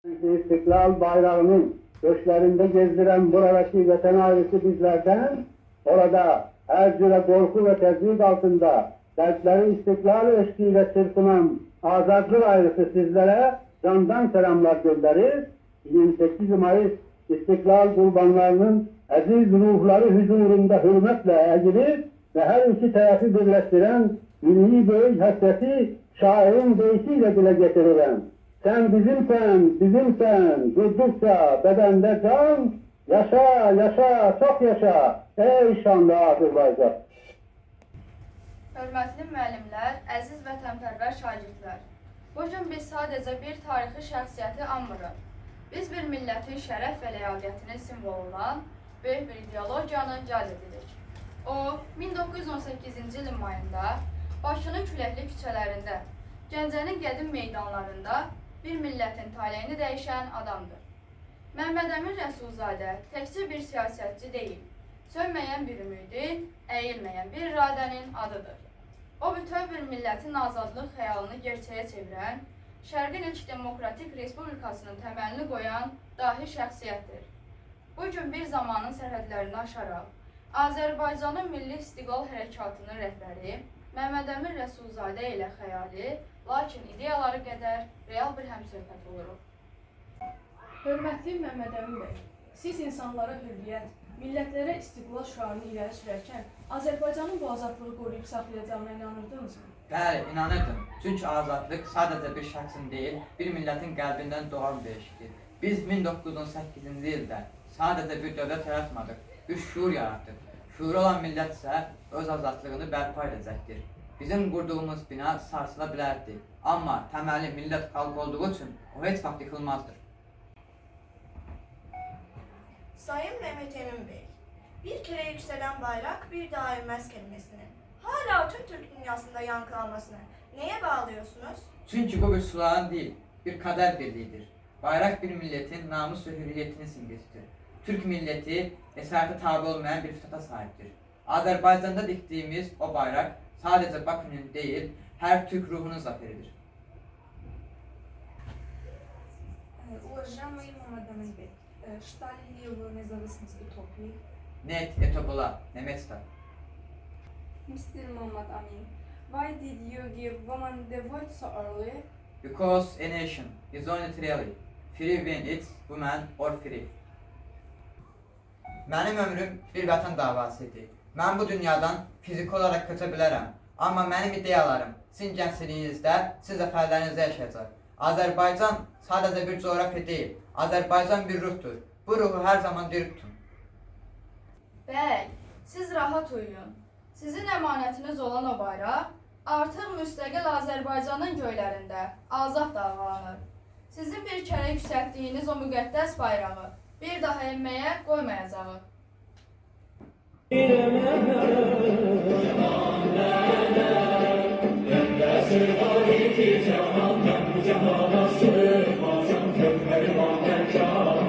İstiklal bayrağının göçlerinde gezdiren buradaki vatan ailesi bizlerden, orada her türlü korku ve tezgid altında dertleri istiklal eşkiyle çırpınan azadlık ailesi sizlere candan selamlar gönderir. 28 Mayıs İstiklal kurbanlarının aziz ruhları huzurunda hürmetle eğilir ve her iki tarafı birleştiren milli büyük hasreti şairin deyişiyle dile getirilen sen bizimsen, bizimsen, durdukça bedende can, yaşa, yaşa, çok yaşa, ey şanlı Azərbaycan. Hörmətli müəllimlər, əziz vətənpərvər şagirdlər. Bu gün biz sadəcə bir tarixi şəxsiyyəti anmırıq. Biz bir millətin şərəf və ləyaqətinin simvolu olan böyük bir ideologiyanı yad edirik. O, 1918-ci ilin mayında Bakının küləkli küçələrində, Gəncənin qədim meydanlarında bir millətin taleyini dəyişən adamdır. Məmməd Əmin Rəsulzadə təkcə bir siyasətçi deyil, sönməyən bir ümidi, əyilməyən bir iradənin adıdır. O, bütöv bir millətin azadlıq xəyalını gerçəyə çevirən, Şərqin ilk demokratik respublikasının təməlini qoyan dahi şəxsiyyətdir. Bugün bir zamanın sərhədlərini aşaraq, Azərbaycanın milli istiqlal hərəkatının rəhbəri Məmməd Əmin Rəsulzadə ilə xəyali, lakin ideyaları qədər real bir həmsöhbət oluruq. Hörmətli Məmməd Əmin bəy, siz insanlara hürriyyət, millətlərə istiqlal şüarını irəli sürərkən Azərbaycanın bu azadlığı qoruyub saxlayacağına inanırdınızmı? Bəli, inanırdım. Çünki azadlıq sadəcə bir şəxsin deyil, bir millətin qəlbindən doğan bir eşqdir. Biz 1918-ci ildə sadəcə bir dövlət yaratmadıq, bir şuur yaratdıq. Şuuru olan millət isə öz azadlığını bərpa edəcəkdir. Bizim qurduğumuz bina sarsıla bilərdi, amma təməli millət xalq olduğu üçün o heç vaxt yıxılmazdır. Sayın Mehmet Emin Bey, bir kere yükselen bayrak bir daha ölmez kelimesinin hala tüm Türk dünyasında yankılanmasını neye bağlıyorsunuz? Çünki bu bir slogan değil, bir kader birliğidir. Bayrak bir milletin namus ve hürriyetinin simgesidir. Türk milleti esarete tabi olmayan bir fıtrata sahiptir. Azerbaycan'da diktiğimiz o bayrak sadece Bakü'nün değil, her Türk ruhunun zaferidir. Уважаемый Мамед Амин Бey, считали ли вы независимость утопией? Net, это была немецкая. Mr. Muhammad Amin, why did you give women the vote so early? Because a nation is only truly free when it's women or free. Mənim ömrüm bir vətən davasıdır. Mən bu dünyadan fiziki olaraq köçə bilərəm. Amma mənim ideyalarım sizin gəncliyinizdə, siz zəfərlərinizdə yaşayacaq. Azərbaycan sadəcə bir coğrafiya deyil. Azərbaycan bir ruhdur. Bu ruhu hər zaman diri tutun. Bəy, siz rahat uyuyun. Sizin əmanətiniz olan o bayraq artıq müstəqil Azərbaycanın göylərində azad dalğalanır. Sizin bir kərə yüksəltdiyiniz o müqəddəs bayrağı bir daha enməyə qoymayacağıq. Canan,